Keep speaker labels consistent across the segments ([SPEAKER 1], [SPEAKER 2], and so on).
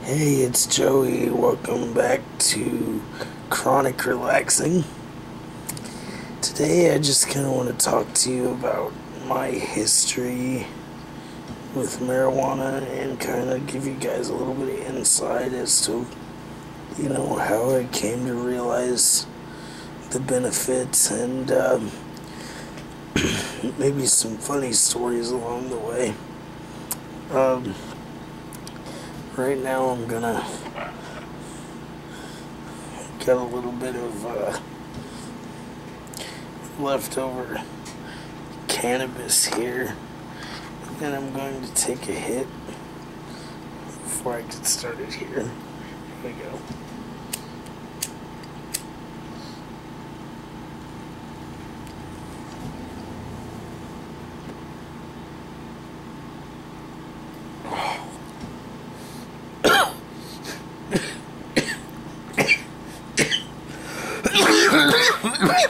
[SPEAKER 1] Hey, it's Joey. Welcome back to Chronic Relaxing. Today I just kind of want to talk to you about my history with marijuana and kind of give you guys a little bit of insight as to, how I came to realize the benefits and maybe some funny stories along the way. Right now I'm gonna get a little bit of leftover cannabis here, and I'm going to take a hit before I get started here. Here we go.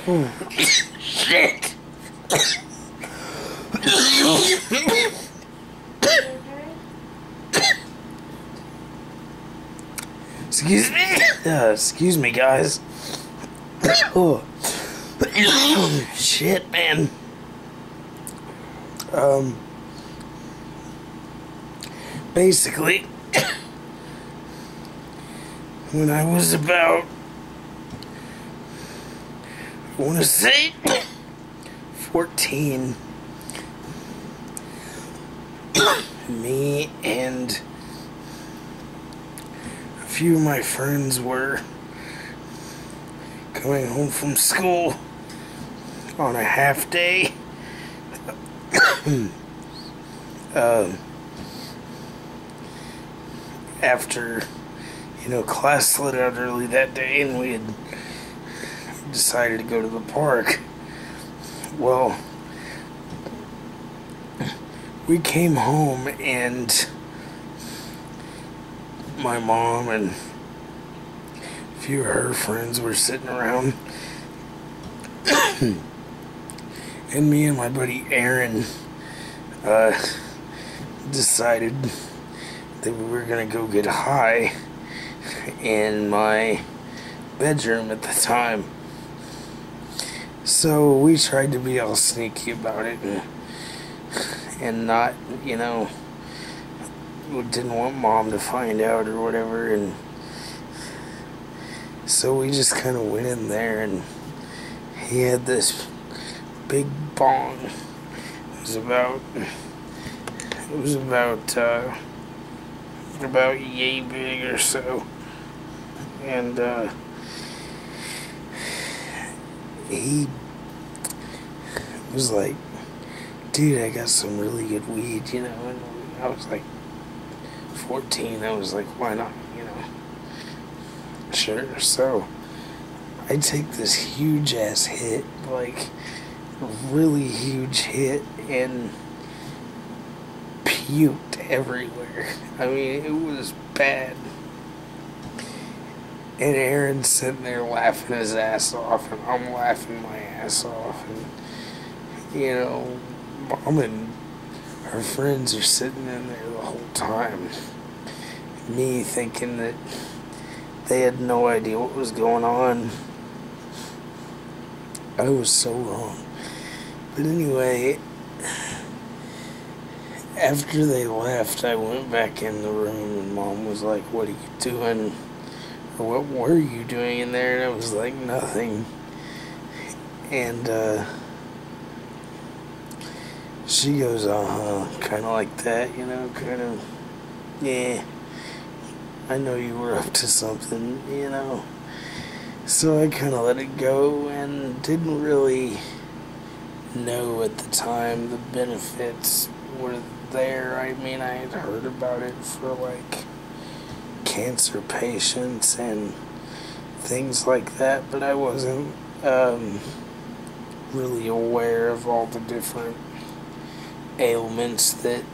[SPEAKER 1] Oh, shit. Excuse me? Excuse me, guys. Oh. Shit, man. Basically, when I was about, I want to say 14, me and a few of my friends were coming home from school on a half day. After, class let out early that day and we had decided to go to the park. Well, we came home and my mom and a few of her friends were sitting around and me and my buddy Aaron decided that we were gonna go get high in my bedroom at the time. So we tried to be all sneaky about it and not, didn't want Mom to find out or whatever, and so we just kind of went in there and he had this big bong. It was about yay big or so, and he was like, dude, I got some really good weed, and I was like 14, I was like, why not, sure. So I take this huge ass hit, like a really huge hit, and puked everywhere. I mean, it was bad. And Aaron's sitting there laughing his ass off, and I'm laughing my ass off, and Mom and her friends are sitting in there the whole time. Me thinking that they had no idea what was going on. I was so wrong. But anyway, after they left, I went back in the room and Mom was like, what are you doing? Or what were you doing in there? And I was like, nothing. And she goes, kind of like that, kind of, yeah, I know you were up to something, So I kind of let it go and didn't really know at the time the benefits were there. I mean, I had heard about it for like cancer patients and things like that, but I wasn't really aware of all the different ailments that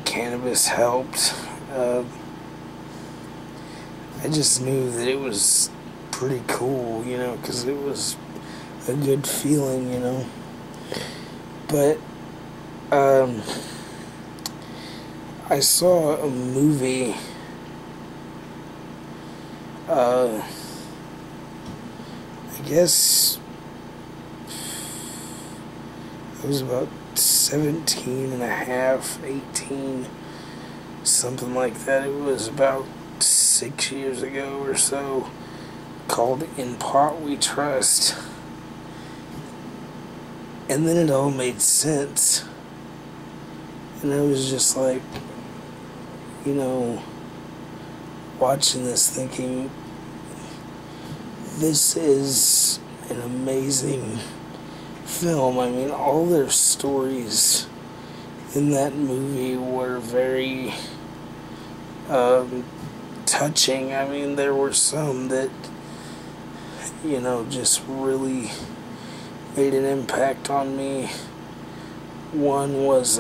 [SPEAKER 1] cannabis helped. I just knew that it was pretty cool, because it was a good feeling, But I saw a movie, I guess I was about 17 and a half, 18, something like that. It was about 6 years ago or so, called In Pot We Trust. And then it all made sense. And I was just like, you know, watching this thinking, this is an amazing film. I mean, all their stories in that movie were very touching. I mean, there were some that, you know, just really made an impact on me. One was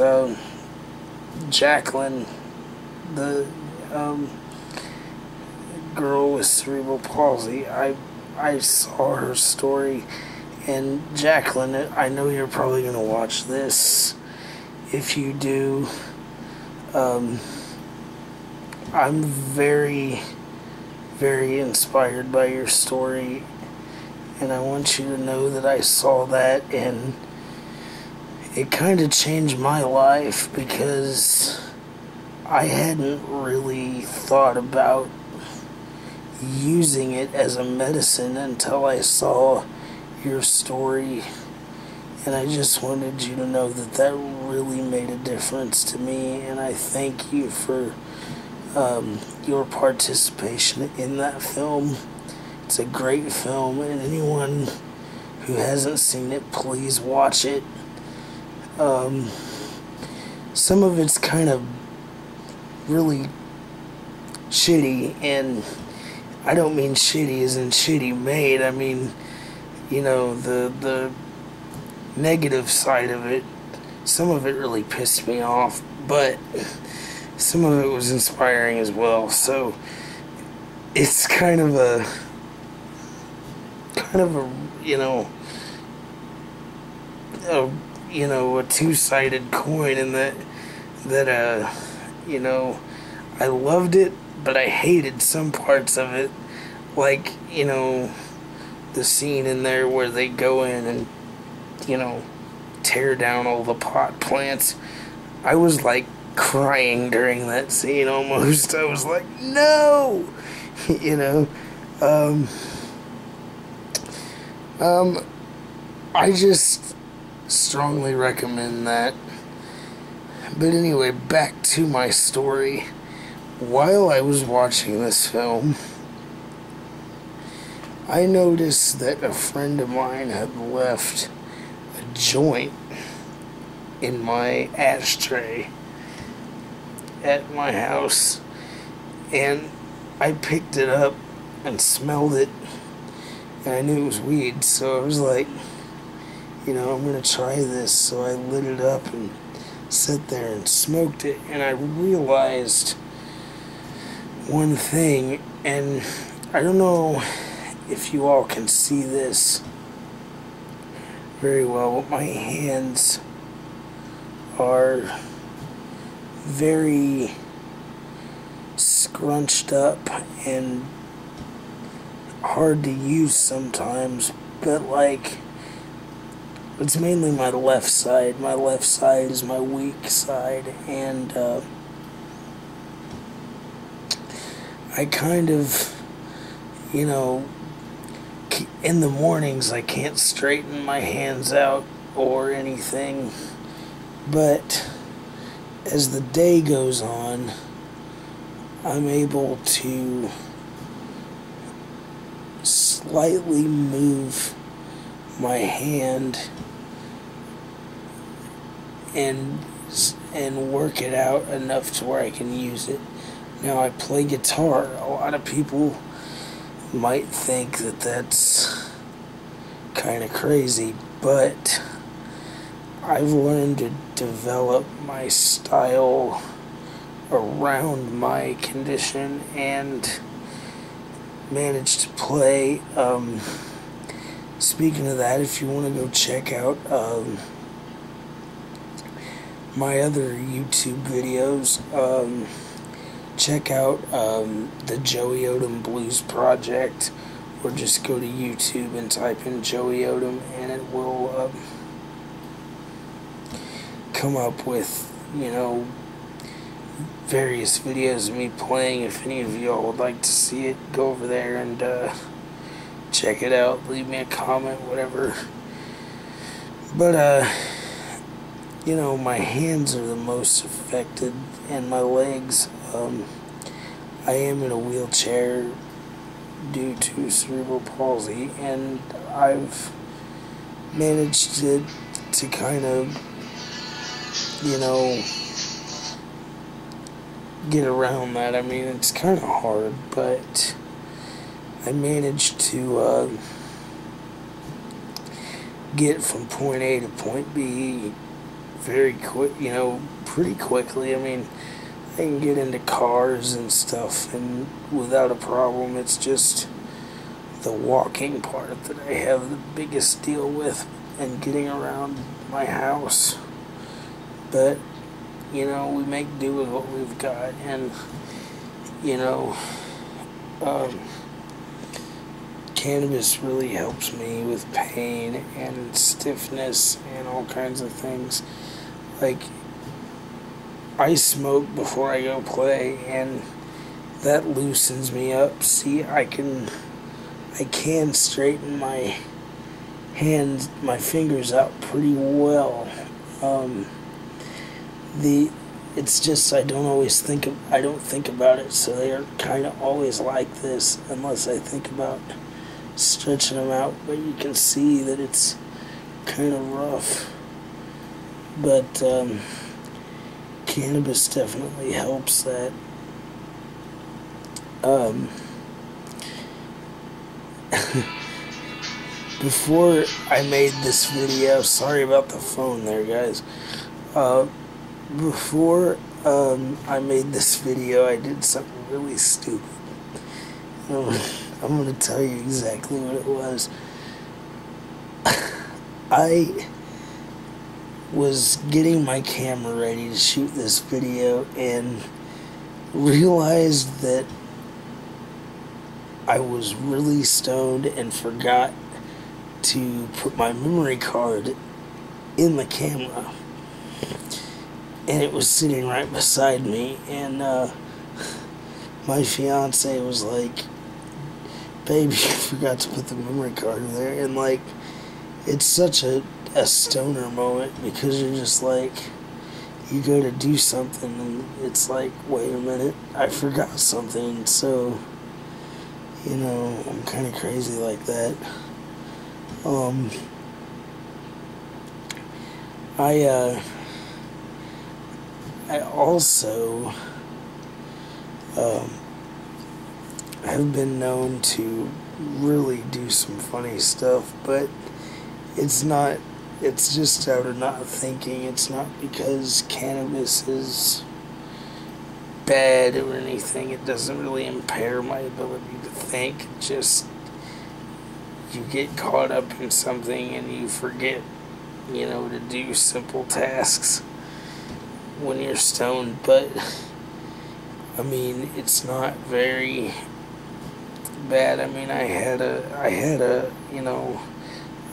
[SPEAKER 1] Jacqueline, the girl with cerebral palsy. I saw her story, and Jacqueline, I know you're probably going to watch this. If you do, I'm very, very inspired by your story, and I want you to know that I saw that, and it kind of changed my life, because I hadn't really thought about using it as a medicine until I saw your story, and I just wanted you to know that that really made a difference to me, and I thank you for your participation in that film. It's a great film, and anyone who hasn't seen it, please watch it. Some of it's kind of really shitty, and I don't mean shitty as in shitty made. I mean, you know, the negative side of it. Some of it really pissed me off, but some of it was inspiring as well. So it's kind of a you know, a two-sided coin, in that you know, I loved it, but I hated some parts of it, like, you know, the scene in there where they go in and, you know, tear down all the pot plants. I was like crying during that scene almost. I was like, no! You know, I just strongly recommend that. But anyway, back to my story. While I was watching this film, I noticed that a friend of mine had left a joint in my ashtray at my house, and I picked it up and smelled it, and I knew it was weed, so I was like, you know, I'm gonna try this. So I lit it up and sat there and smoked it, and I realized one thing, and I don't know if you all can see this very well, but my hands are very scrunched up and hard to use sometimes, but like, it's mainly my left side. My left side is my weak side, and I kind of, you know, in the mornings I can't straighten my hands out or anything, but as the day goes on, I'm able to slightly move my hand and work it out enough to where I can use it. Now, I play guitar. A lot of people might think that that's kind of crazy, but I've learned to develop my style around my condition and manage to play. Speaking of that, if you want to go check out my other YouTube videos, check out the Joey Odom Blues Project, or just go to YouTube and type in Joey Odom, and it will come up with, you know, various videos of me playing. If any of y'all would like to see it, go over there and check it out. Leave me a comment, whatever. But you know, my hands are the most affected, and my legs. I am in a wheelchair due to cerebral palsy, and I've managed to kind of, you know, get around that. I mean, it's kind of hard, but I managed to get from point A to point B very quick, you know, pretty quickly. I mean, I can get into cars and stuff and without a problem. It's just the walking part that I have the biggest deal with, and getting around my house. But, you know, we make do with what we've got, and, you know, cannabis really helps me with pain and stiffness and all kinds of things. Like, I smoke before I go play, and that loosens me up. See, I can straighten my hands, my fingers out pretty well. It's just I don't think about it, so they're kind of always like this unless I think about stretching them out. But you can see that it's kind of rough. But cannabis definitely helps that. Before I made this video, sorry about the phone there, guys. Before I made this video, I did something really stupid. I'm going to tell you exactly what it was. I was getting my camera ready to shoot this video and realized that I was really stoned and forgot to put my memory card in the camera. And it was sitting right beside me, and my fiance was like, "Baby, you forgot to put the memory card in there." And like, it's such a stoner moment, because you're just like, you go to do something and it's like, wait a minute, I forgot something. So, you know, I'm kind of crazy like that. I also have been known to really do some funny stuff, but it's just out of not thinking. It's not because cannabis is bad or anything. It doesn't really impair my ability to think. It just, you get caught up in something and you forget, you know, to do simple tasks when you're stoned. But I mean, it's not very bad. I mean, I had a you know,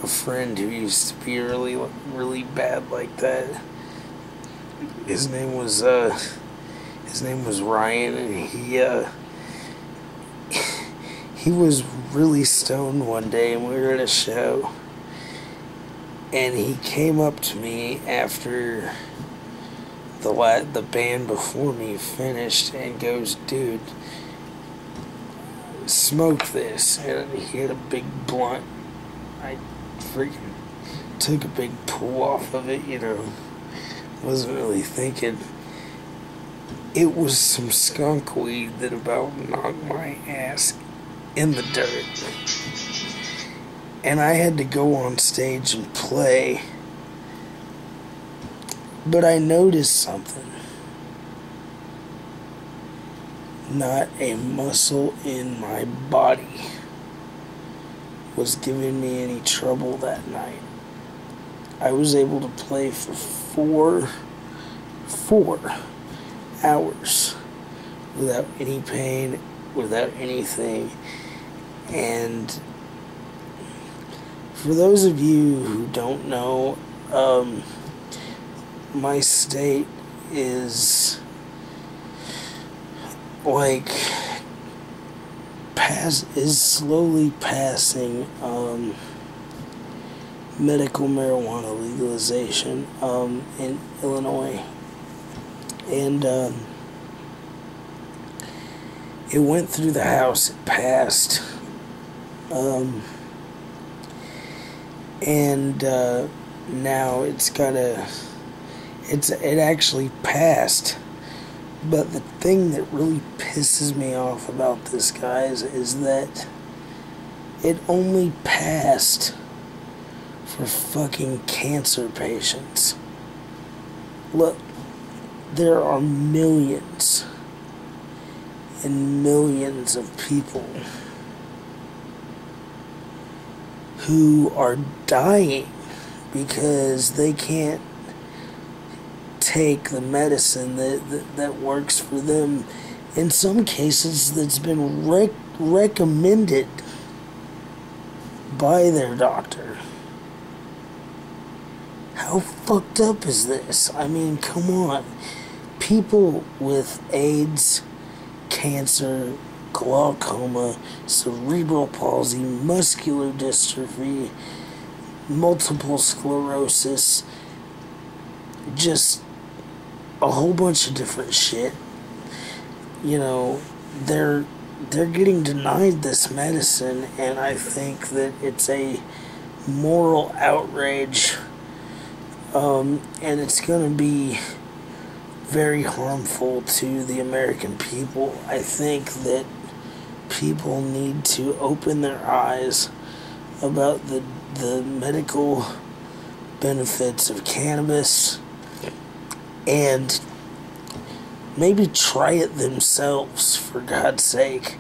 [SPEAKER 1] a friend who used to be really bad like that. His name was Ryan, and he was really stoned one day, and we were at a show, and he came up to me after the band before me finished and goes, "Dude, smoke this." And he had a big blunt. I freaking took a big pull off of it, you know. Wasn't really thinking. It was some skunk weed that about knocked my ass in the dirt. And I had to go on stage and play. But I noticed something. Not a muscle in my body was giving me any trouble that night. I was able to play for 4 4 hours without any pain, without anything. And for those of you who don't know, my state is like slowly passing medical marijuana legalization in Illinois. And it went through the House, it passed, and now it actually passed. But the thing that really pisses me off about this, guys, is that it only passed for fucking cancer patients. Look, there are millions and millions of people who are dying because they can't take the medicine that works for them. In some cases, that's been recommended by their doctor. How fucked up is this? I mean, come on. People with AIDS, cancer, glaucoma, cerebral palsy, muscular dystrophy, multiple sclerosis, just a whole bunch of different shit. You know, they're getting denied this medicine, and I think that it's a moral outrage, and it's going to be very harmful to the American people. I think that people need to open their eyes about the medical benefits of cannabis and maybe try it themselves, for God's sake.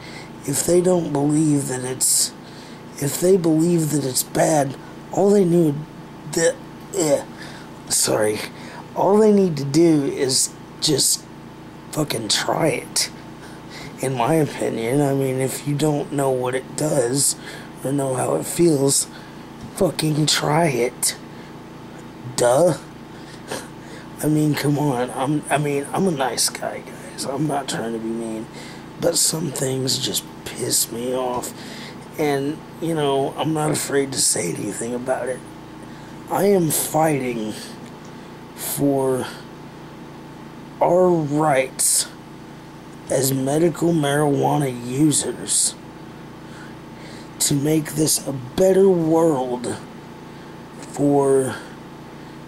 [SPEAKER 1] If they don't believe that it's bad, all they need to do is just fucking try it. In my opinion, I mean, if you don't know what it does or know how it feels, fucking try it. Duh. I mean, come on. I'm a nice guy, guys. I'm not trying to be mean, but some things just piss me off, and you know, I'm not afraid to say anything about it. I am fighting for our rights as medical marijuana users to make this a better world for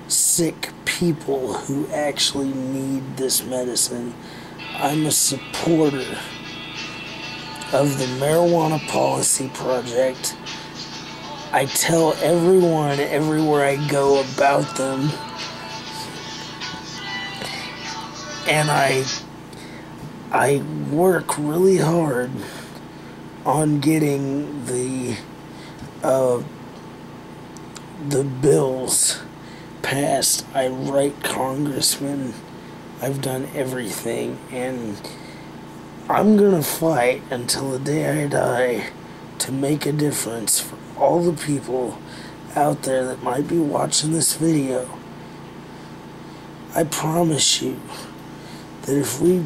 [SPEAKER 1] sick people who actually need this medicine. I'm a supporter of the Marijuana Policy Project. I tell everyone everywhere I go about them, and I work really hard on getting the bills passed. I write congressmen. I've done everything, and I'm gonna fight until the day I die to make a difference for all the people out there that might be watching this video. I promise you that if we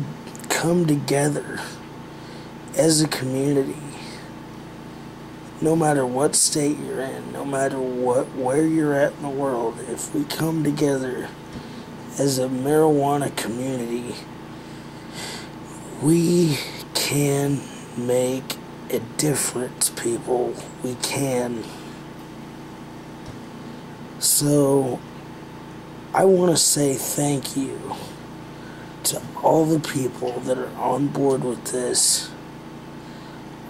[SPEAKER 1] come together as a community, no matter what state you're in, no matter where you're at in the world, if we come together as a marijuana community, we can make a difference, people. We can. So, I want to say thank you to all the people that are on board with this,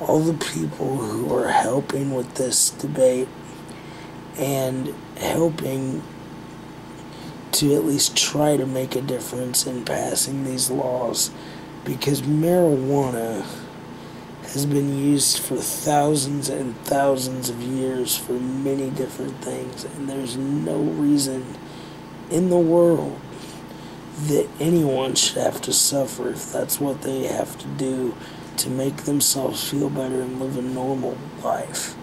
[SPEAKER 1] all the people who are helping with this debate and helping to at least try to make a difference in passing these laws, because marijuana has been used for thousands and thousands of years for many different things, and there's no reason in the world that anyone should have to suffer if that's what they have to do to make themselves feel better and live a normal life.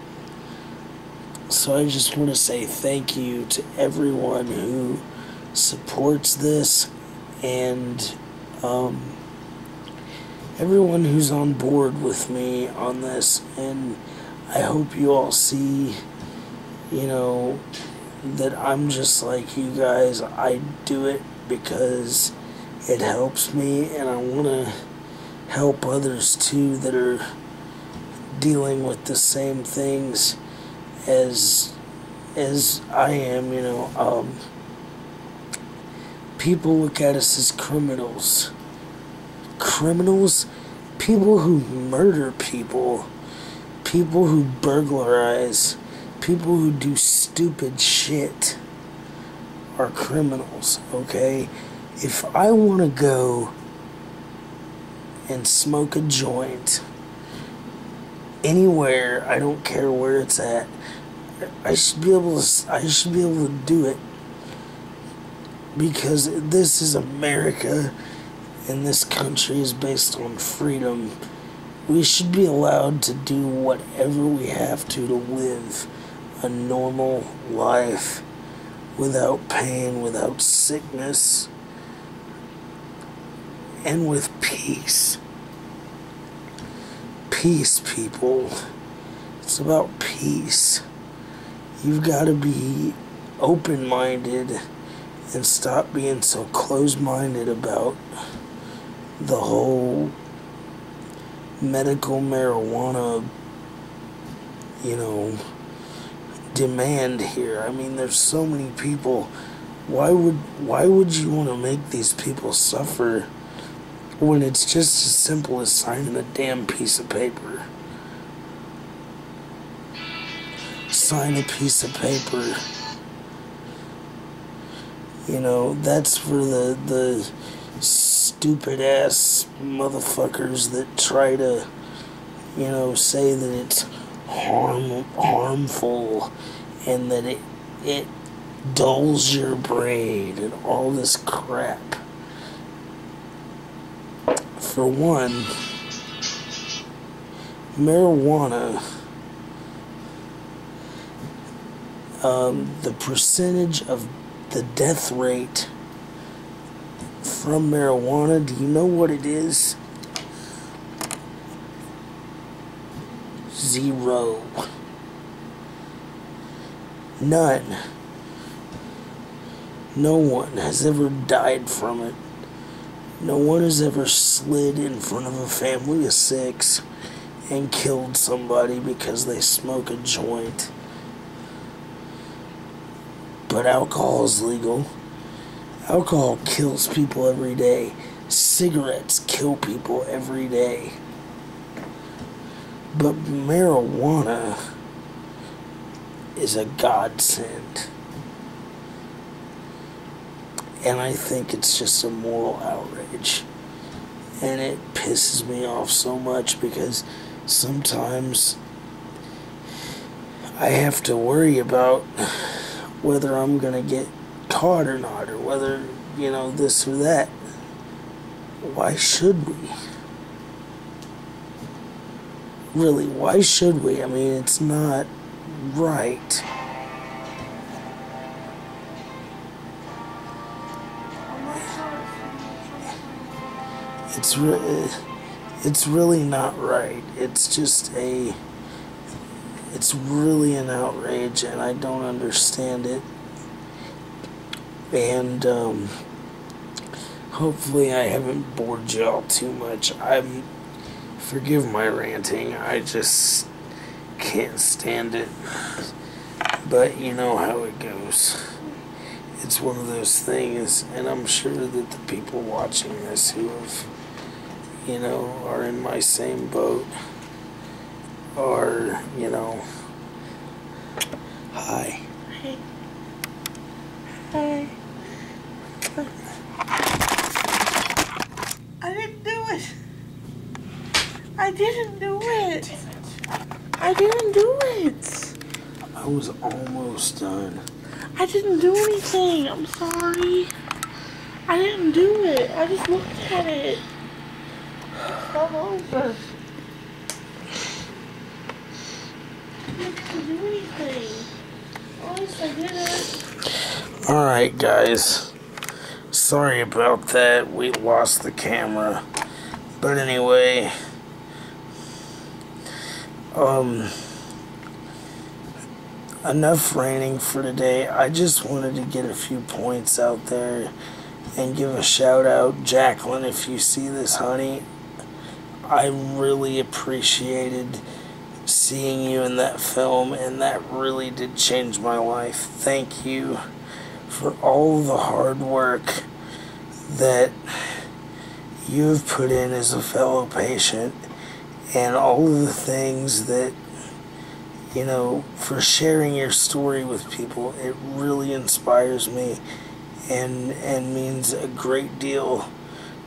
[SPEAKER 1] So I just want to say thank you to everyone who supports this and everyone who's on board with me on this. And I hope you all see, that I'm just like you guys. I do it because it helps me, and I want to help others too that are dealing with the same things as I am. People look at us as criminals. People who murder people, people who burglarize, people who do stupid shit are criminals, okay? If I want to go and smoke a joint anywhere, I don't care where it's at, I should be able to do it, because this is America and this country is based on freedom. We should be allowed to do whatever we have to live a normal life without pain, without sickness, and with peace. Peace, people. It's about peace. You've got to be open-minded and stop being so closed-minded about the whole medical marijuana, demand here. I mean, there's so many people. Why would you want to make these people suffer when it's just as simple as signing a damn piece of paper? Sign a piece of paper. That's for the stupid ass motherfuckers that try to, say that it's harmful and that it dulls your brain and all this crap. For one, marijuana, the percentage of the death rate from marijuana, do you know what it is? 0. None. No one has ever died from it. No one has ever slid in front of a family of 6 and killed somebody because they smoke a joint. But alcohol is legal. Alcohol kills people every day. Cigarettes kill people every day. But marijuana is a godsend. And I think it's just a moral outrage. And it pisses me off so much because sometimes I have to worry about whether I'm going to get caught or not, or whether, this or that. Why should we? Really, why should we? I mean, it's not right. It's really not right. It's really an outrage, and I don't understand it. And hopefully I haven't bored y'all too much. Forgive my ranting. I just can't stand it. But you know how it goes. It's one of those things, and I'm sure that the people watching this who have, are in my same boat, are, hi.
[SPEAKER 2] Hey. Hey. I didn't do it. I didn't do it. I didn't do it.
[SPEAKER 1] I was almost done.
[SPEAKER 2] I didn't do anything. I'm sorry. I didn't do it. I just looked at it. Come over. I didn't do anything. Honestly, I didn't.
[SPEAKER 1] Alright, guys. Sorry about that. We lost the camera. But anyway, enough ranting for today. I just wanted to get a few points out there and give a shout out. Jacqueline, if you see this, honey, I really appreciated seeing you in that film, and that really did change my life. Thank you for all the hard work that you've put in as a fellow patient, and all of the things that, you know, for sharing your story with people. It really inspires me and means a great deal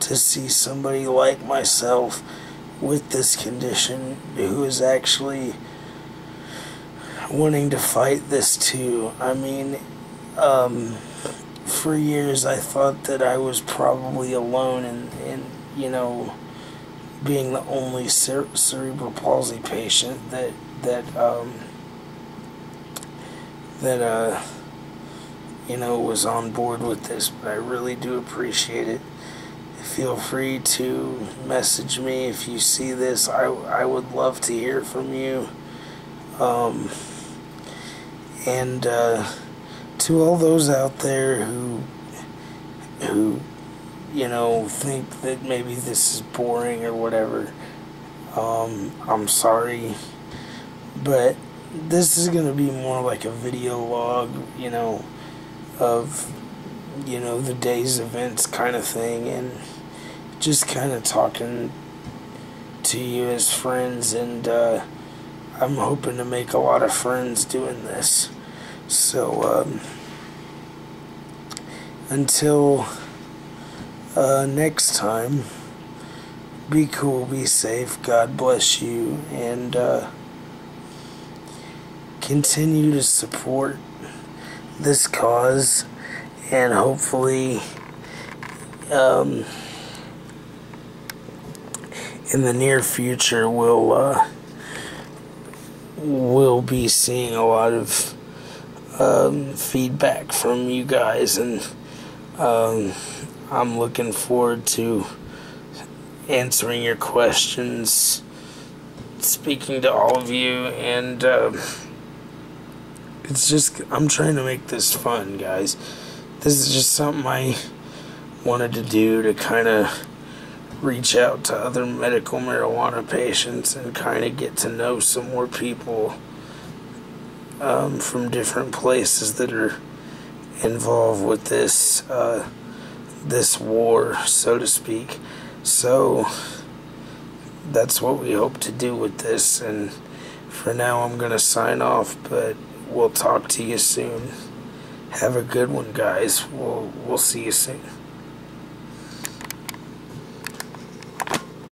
[SPEAKER 1] to see somebody like myself with this condition who is actually wanting to fight this too. I mean, for years I thought that I was probably alone in you know, being the only cerebral palsy patient that you know, was on board with this, but I really do appreciate it. Feel free to message me if you see this. I would love to hear from you. And to all those out there who you know, think that maybe this is boring or whatever, I'm sorry, but this is gonna be more like a video log, you know, of, you know, the day's events kind of thing, and just kind of talking to you as friends, and I'm hoping to make a lot of friends doing this. So until next time, be cool, be safe, God bless you, and continue to support this cause, and hopefully in the near future we'll be seeing a lot of feedback from you guys, and I'm looking forward to answering your questions, speaking to all of you, and it's just, I'm trying to make this fun, guys. This is just something I wanted to do to kind of reach out to other medical marijuana patients and kind of get to know some more people from different places that are involved with this this war, so to speak. So that's what we hope to do with this, and for now I'm gonna sign off, but we'll talk to you soon. Have a good one, guys. We'll see you soon.